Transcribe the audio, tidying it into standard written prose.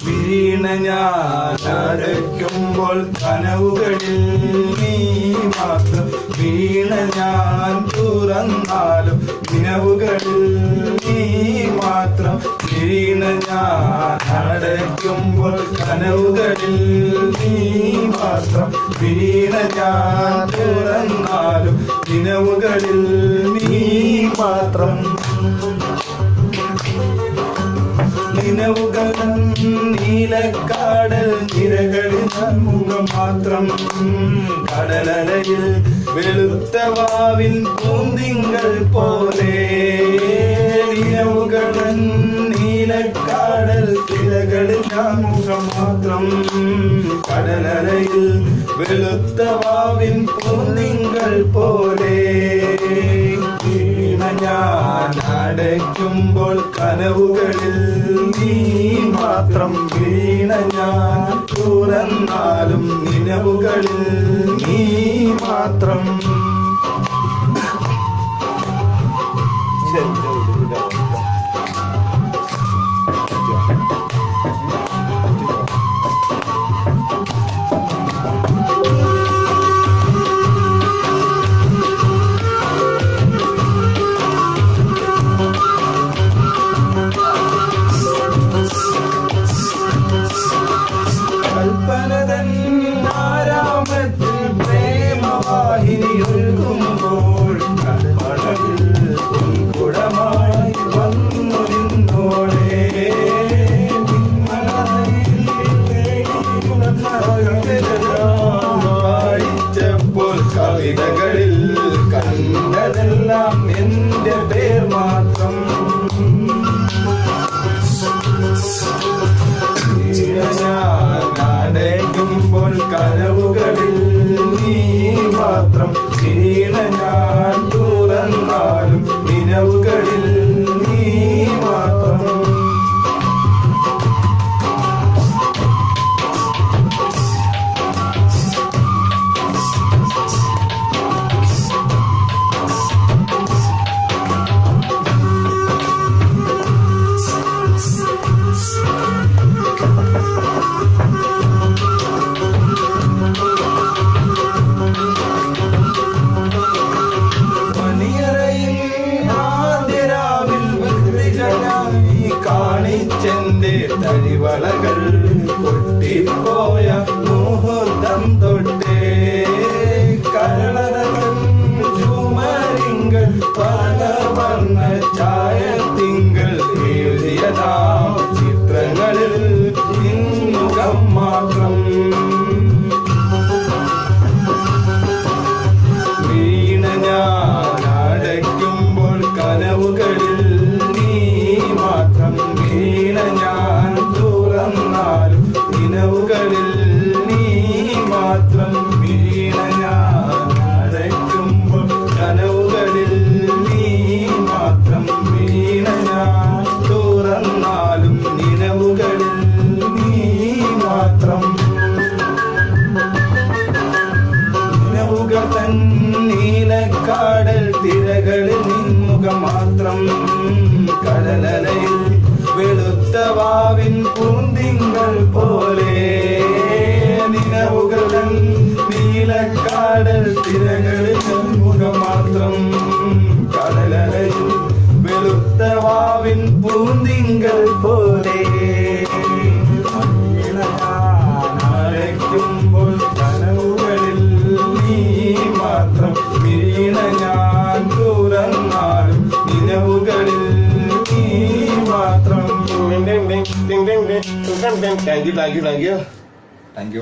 വീണ ഞാൻ അടയ്ക്കുമ്പോൾ കനവുകളിൽ നീ മാത്രം. വീണ ഞാൻ തുറന്നാലും നിലവുകളിൽ നീ മാത്രം. വീണ ഞാൻ അടയ്ക്കുമ്പോൾ കനവുകളിൽ നീ മാത്രം. വീണ ഞാൻ തുറന്നാലും നിലവുകളിൽ നീ മാത്രം. നിലവുകൾ നീലക്കാടൽ നിരകളിൽ മുഖം മാത്രം. കടലലയിൽ വെളുത്ത വാവിൻ പൂന്തിങ്കൾ പോലെ. നിലവുകൾ നീലക്കാടൽ തിരകളിൽ മുഖം മാത്രം. കടലലയിൽ വെളുത്ത വാവിൻ പൂന്തിങ്കൾ പോലെ. ഞാൻ അടയ്ക്കുമ്പോൾ കനവുകളിൽ നീ മാത്രം. വീണ ഞാൻ തുറന്നാലും നിലവുകളിൽ നീ മാത്രം. ഒഴുകുമ്പോൾ കടലിൽ കുടമായി വന്നു നിന്നോളെ. വായിച്ചപ്പോൾ കവിതകളിൽ കണ്ടതെല്ലാം എന്റെ പേർ മാത്രം. അടയ്ക്കുമ്പോൾ കനവുകളിൽ നീ മാത്രം. വീണ ഞാൻ തുറന്നാലും നിലവുകളിൽ നീ മാത്രം. കാണിച്ചെന്റെ തരിവളകൾ പൊട്ടിപ്പോയ മുഹൂർത്തം തൊട്ടേ. കരളകൾ ചുമരിങ്ങൾ പല വർണ്ണ ചായത്തിങ്കൾ എഴുതിയതാം ചിത്രങ്ങളിൽ മുഖം മാത്രം. വീണ ഞാൻ അടയ്ക്കുമ്പോൾ കനവുകളിൽ നീ മാത്രം. വീണ ഞാൻ തുറന്നാലും നിലവുകളിൽ നീ മാത്രം. വീണ ഞാൻ അടയ്ക്കുമ്പോൾ കനവുകളിൽ നീ മാത്രം. വീണ ഞാൻ തുറന്നാലും നിലവുകളിൽ നീ മാത്രം. നിലവുകൾ തൻ നീലക്കാടൽ തിരകളിൽ നിൻമുഖം മാത്രം. കടലലയിൽ വെളുത്ത വാവിൻ പൂന്തിങ്കൾ പോലെ. നിലവുകൾ നീലക്കാടൽ തിരകളിൽ മുഖം മാത്രം. കടലലയിൽ വെളുത്ത വാവിൻ പൂന്തിങ്കൾ പോലെ. അടയ്ക്കുമ്പോൾ കനവുകളിൽ നീ മാത്രം. വീണ ഞാൻ തുറന്നാലും നിലവുകളിൽ നീ മാത്രം. Ding, ding, ding, ding, ding, ding, ding. Thank you. Thank you.